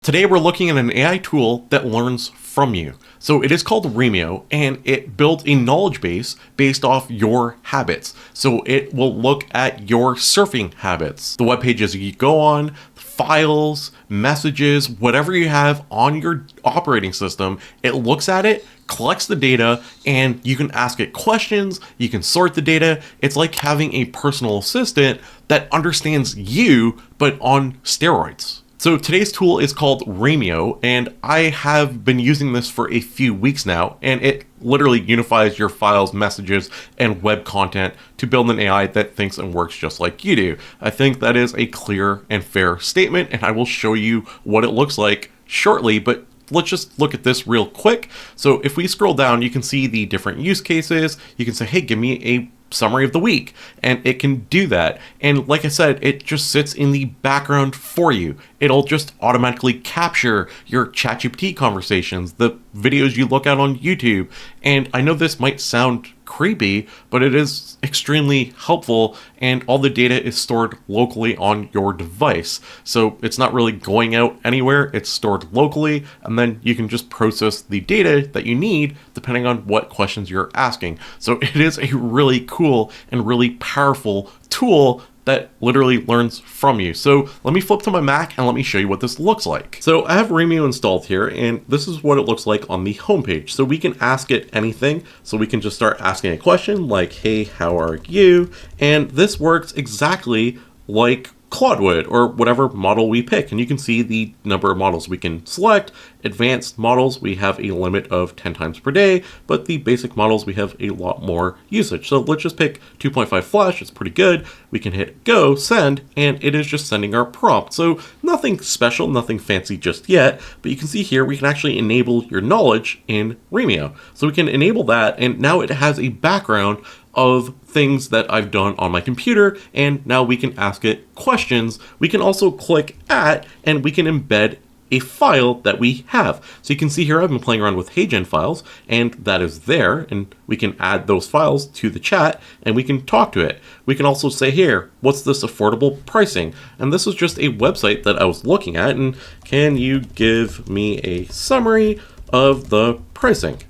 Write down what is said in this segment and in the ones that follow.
Today we're looking at an AI tool that learns from you. So it is called Remio, and it builds a knowledge base based off your habits. So it will look at your surfing habits, the web pages you go on, files, messages, whatever you have on your operating system. It looks at it, collects the data, and you can ask it questions, you can sort the data. It's like having a personal assistant that understands you, but on steroids. So today's tool is called Remio, and I have been using this for a few weeks now, and it literally unifies your files, messages, and web content to build an AI that thinks and works just like you do. I think that is a clear and fair statement, and I will show you what it looks like shortly, but let's just look at this real quick. So if we scroll down, you can see the different use cases. You can say, hey, give me a summary of the week, and it can do that. And like I said, it just sits in the background for you. It'll just automatically capture your ChatGPT conversations, the videos you look at on YouTube. And I know this might sound creepy, but it is extremely helpful, and all the data is stored locally on your device. So it's not really going out anywhere, it's stored locally, and then you can just process the data that you need depending on what questions you're asking. So it is a really cool and really powerful tool that literally learns from you. So let me flip to my Mac and let me show you what this looks like. So I have Remio installed here, and this is what it looks like on the homepage. So we can ask it anything. So we can just start asking a question like, hey, how are you? And this works exactly like Claude would, or whatever model we pick. And you can see the number of models we can select. Advanced models, we have a limit of 10 times per day, but the basic models, we have a lot more usage. So let's just pick 2.5 flash, it's pretty good. We can hit go, send, and it is just sending our prompt. So nothing special, nothing fancy just yet, but you can see here, we can actually enable your knowledge in Remio. So we can enable that, and now it has a background of things that I've done on my computer, and now we can ask it questions. We can also click at, and we can embed a file that we have. So you can see here I've been playing around with HeyGen files, and that is there, and we can add those files to the chat, and we can talk to it. We can also say here, what's this affordable pricing? And this is just a website that I was looking at, and can you give me a summary of the pricing?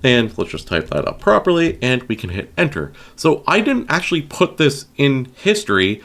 And let's just type that up properly, and we can hit enter. So I didn't actually put this in history.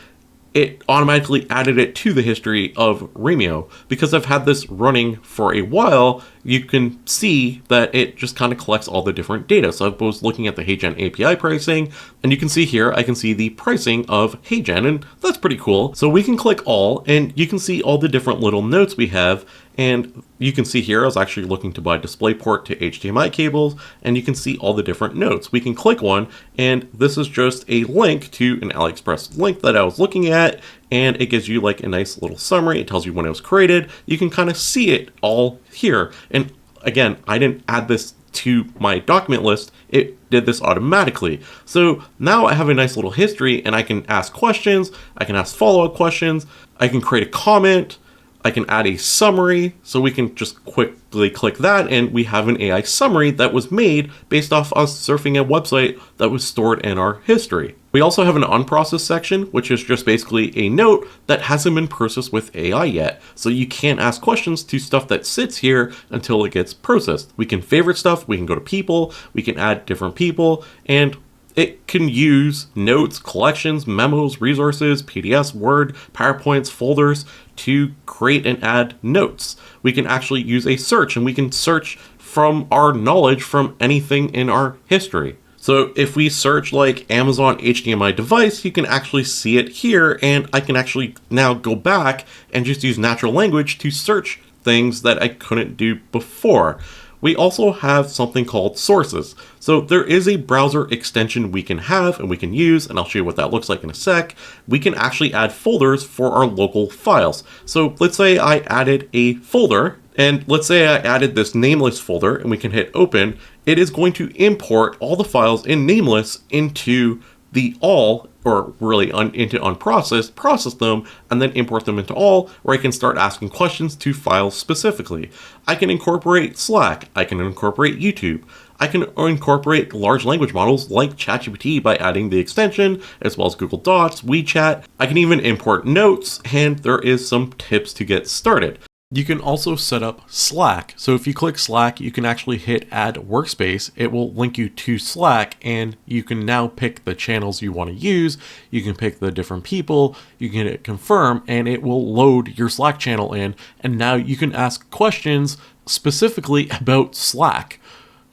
It automatically added it to the history of Remio. Because I've had this running for a while, you can see that it just kind of collects all the different data. So I was looking at the HeyGen API pricing, and you can see here, I can see the pricing of HeyGen, and that's pretty cool. So we can click all, and you can see all the different little notes we have. And you can see here, I was actually looking to buy DisplayPort to HDMI cables, and you can see all the different notes. We can click one, and this is just a link to an AliExpress link that I was looking at, and it gives you like a nice little summary. It tells you when it was created. You can kind of see it all here. And again, I didn't add this to my document list. It did this automatically. So now I have a nice little history, and I can ask questions. I can ask follow-up questions. I can create a comment. I can add a summary, so we can just quickly click that, and we have an AI summary that was made based off us surfing a website that was stored in our history. We also have an unprocessed section, which is just basically a note that hasn't been processed with AI yet. So you can't ask questions to stuff that sits here until it gets processed. We can favorite stuff, we can go to people, we can add different people, and it can use notes, collections, memos, resources, PDFs, Word, PowerPoints, folders to create and add notes. We can actually use a search, and we can search from our knowledge from anything in our history. So if we search like Amazon HDMI device, you can actually see it here, and I can actually now go back and just use natural language to search things that I couldn't do before. We also have something called sources. So there is a browser extension we can have and we can use, and I'll show you what that looks like in a sec. We can actually add folders for our local files. So let's say I added a folder, and let's say I added this nameless folder, and we can hit open. It is going to import all the files in nameless into the all, or really into unprocessed, process them, and then import them into all, where I can start asking questions to files specifically. I can incorporate Slack, I can incorporate YouTube, I can incorporate large language models like ChatGPT by adding the extension, as well as Google Docs, WeChat. I can even import notes, and there is some tips to get started. You can also set up Slack. So if you click Slack, you can actually hit add workspace. It will link you to Slack, and you can now pick the channels you want to use. You can pick the different people, you can hit confirm, and it will load your Slack channel in. And now you can ask questions specifically about Slack,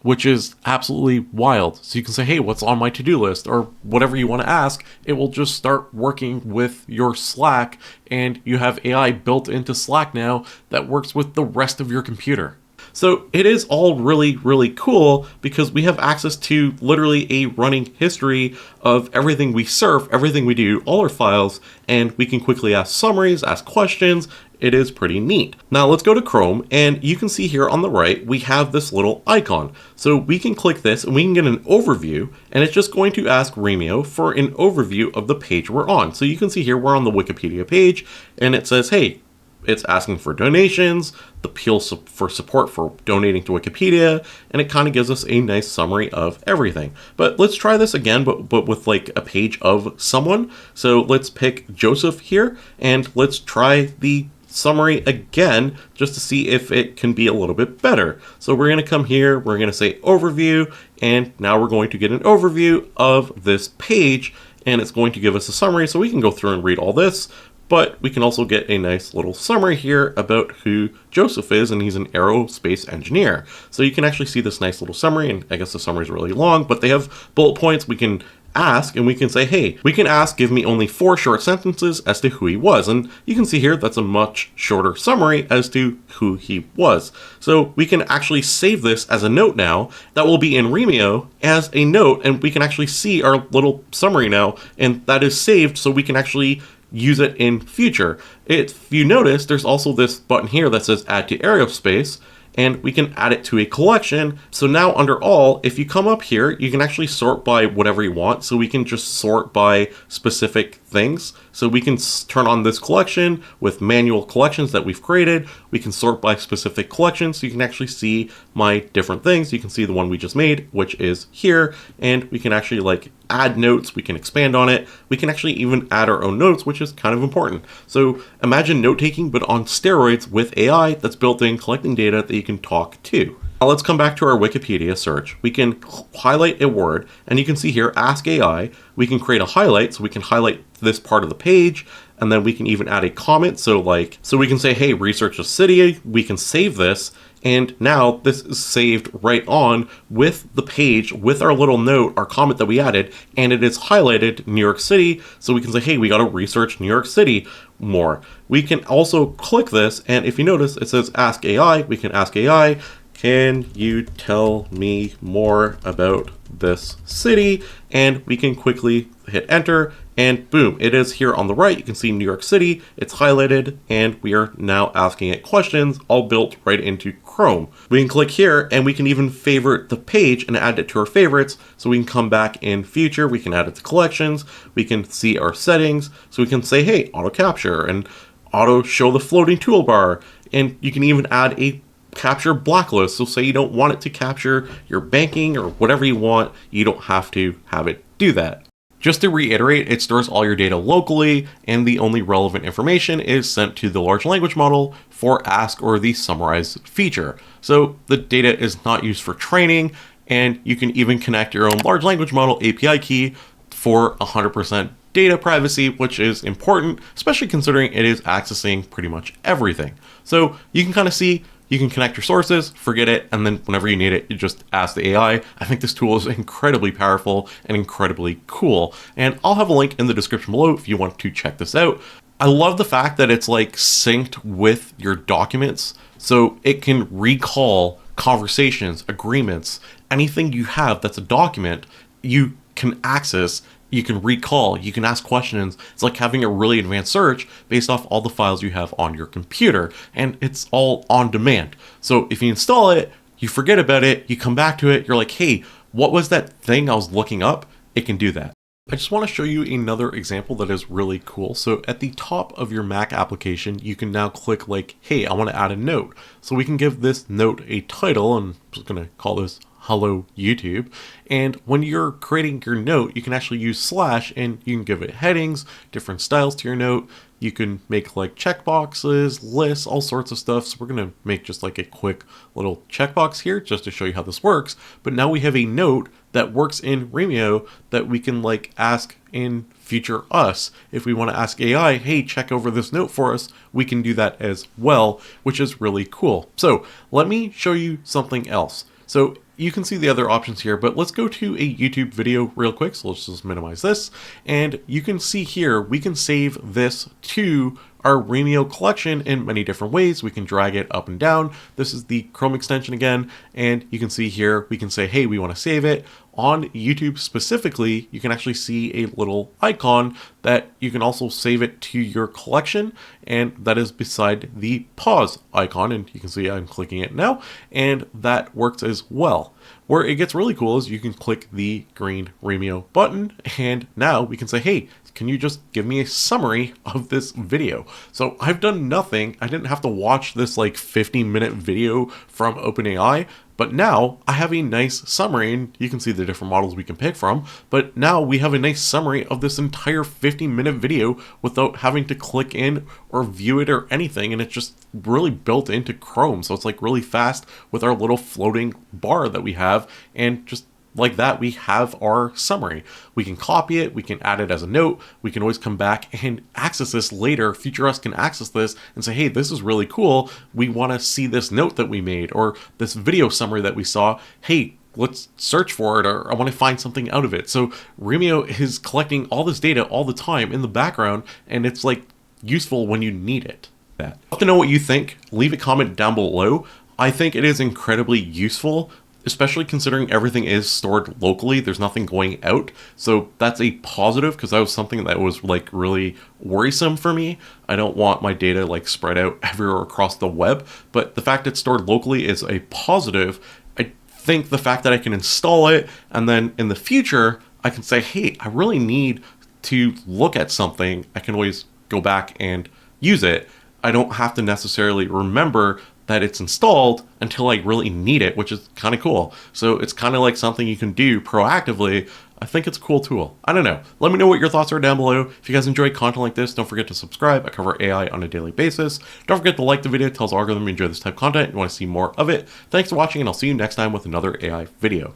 which is absolutely wild. So you can say, hey, what's on my to-do list, or whatever you want to ask. It will just start working with your Slack, and you have AI built into Slack now that works with the rest of your computer. So it is all really, really cool because we have access to literally a running history of everything we surf, everything we do, all our files, and we can quickly ask summaries, ask questions. It is pretty neat. Now let's go to Chrome, and you can see here on the right, we have this little icon. So we can click this and we can get an overview, and it's just going to ask Remio for an overview of the page we're on. So you can see here, we're on the Wikipedia page, and it says, hey, it's asking for donations, the appeal for support for donating to Wikipedia, and it kind of gives us a nice summary of everything. But let's try this again, but with like a page of someone. So let's pick Joseph here, and let's try the summary again just to see if it can be a little bit better. So we're going to come here, we're going to say overview, and now we're going to get an overview of this page, and it's going to give us a summary, so we can go through and read all this. But we can also get a nice little summary here about who Joseph is, and he's an aerospace engineer. So you can actually see this nice little summary, and I guess the summary is really long, but they have bullet points. We can ask, and we can say, hey, we can ask, give me only 4 short sentences as to who he was. And you can see here, that's a much shorter summary as to who he was. So we can actually save this as a note now that will be in Remio as a note, and we can actually see our little summary now, and that is saved so we can actually use it in future. If you notice, there's also this button here that says add to aerospace, and we can add it to a collection. So now under all, if you come up here, you can actually sort by whatever you want. So we can just sort by specific things. So we can turn on this collection with manual collections that we've created. We can sort by specific collections. So you can actually see my different things. You can see the one we just made, which is here. And we can actually like add notes. We can expand on it. We can actually even add our own notes, which is kind of important. So imagine note taking, but on steroids with AI that's built in, collecting data that you can talk to. Now let's come back to our Wikipedia search. We can highlight a word, and you can see here, ask AI. We can create a highlight, so we can highlight this part of the page, and then we can even add a comment. So we can say, hey, research a city. We can save this, and now this is saved right on with the page, with our little note, our comment that we added, and it is highlighted New York City. So we can say, hey, we got to research New York City more. We can also click this, and if you notice, it says ask AI. We can ask AI, can you tell me more about this city? And we can quickly hit enter, and boom, it is here on the right. You can see New York City, it's highlighted, and we are now asking it questions, all built right into Chrome. We can click here, and we can even favorite the page and add it to our favorites, so we can come back in future, we can add it to collections, we can see our settings, so we can say, hey, auto capture, and auto show the floating toolbar, and you can even add a capture blacklist. So say you don't want it to capture your banking or whatever you want, you don't have to have it do that. Just to reiterate, it stores all your data locally, and the only relevant information is sent to the large language model for ask or the summarize feature. So the data is not used for training, and you can even connect your own large language model API key for 100% data privacy, which is important, especially considering it is accessing pretty much everything. So you can kind of see, you can connect your sources, forget it, and then whenever you need it, you just ask the AI. I think this tool is incredibly powerful and incredibly cool. And I'll have a link in the description below if you want to check this out. I love the fact that it's like synced with your documents, so it can recall conversations, agreements, anything you have that's a document, you can access, you can recall, you can ask questions. It's like having a really advanced search based off all the files you have on your computer, and it's all on demand. So if you install it, you forget about it, you come back to it, you're like, hey, what was that thing I was looking up? It can do that. I just want to show you another example that is really cool. So at the top of your Mac application, you can now click like, hey, I want to add a note. So we can give this note a title, and I'm just going to call this hello YouTube. And when you're creating your note, you can actually use slash and you can give it headings, different styles to your note. You can make like checkboxes, lists, all sorts of stuff. So we're going to make just like a quick little checkbox here just to show you how this works. But now we have a note that works in Remio that we can like ask in future us. If we want to ask AI, hey, check over this note for us, we can do that as well, which is really cool. So let me show you something else. So you can see the other options here, but let's go to a YouTube video real quick. So let's just minimize this. And you can see here, we can save this to our Remio collection in many different ways. We can drag it up and down. This is the Chrome extension again. And you can see here, we can say, hey, we want to save it. On YouTube specifically, you can actually see a little icon that you can also save it to your collection, and that is beside the pause icon, and you can see I'm clicking it now, and that works as well. Where it gets really cool is you can click the green Remio button, and now we can say, hey, can you just give me a summary of this video? So I've done nothing. I didn't have to watch this like 50-minute video from OpenAI, but now I have a nice summary, and you can see the different models we can pick from, but now we have a nice summary of this entire 50-minute video without having to click in or view it or anything, and it's just really built into Chrome, so it's like really fast with our little floating bar that we have, and just like that, we have our summary. We can copy it, we can add it as a note, we can always come back and access this later. Future us can access this and say, hey, this is really cool. We want to see this note that we made or this video summary that we saw. Hey, let's search for it, or I want to find something out of it. So Remio is collecting all this data all the time in the background, and it's like useful when you need it. I'd love to know what you think. Leave a comment down below. I think it is incredibly useful, especially considering everything is stored locally. There's nothing going out. So that's a positive, because that was something that was like really worrisome for me. I don't want my data like spread out everywhere across the web, but the fact it's stored locally is a positive. I think the fact that I can install it and then in the future, I can say, hey, I really need to look at something. I can always go back and use it. I don't have to necessarily remember that it's installed until I really need it, which is kind of cool. So it's kind of like something you can do proactively. I think it's a cool tool. I don't know. Let me know what your thoughts are down below. If you guys enjoy content like this, don't forget to subscribe. I cover AI on a daily basis. Don't forget to like the video. It tells the algorithm you enjoy this type of content and you want to see more of it. Thanks for watching, and I'll see you next time with another AI video.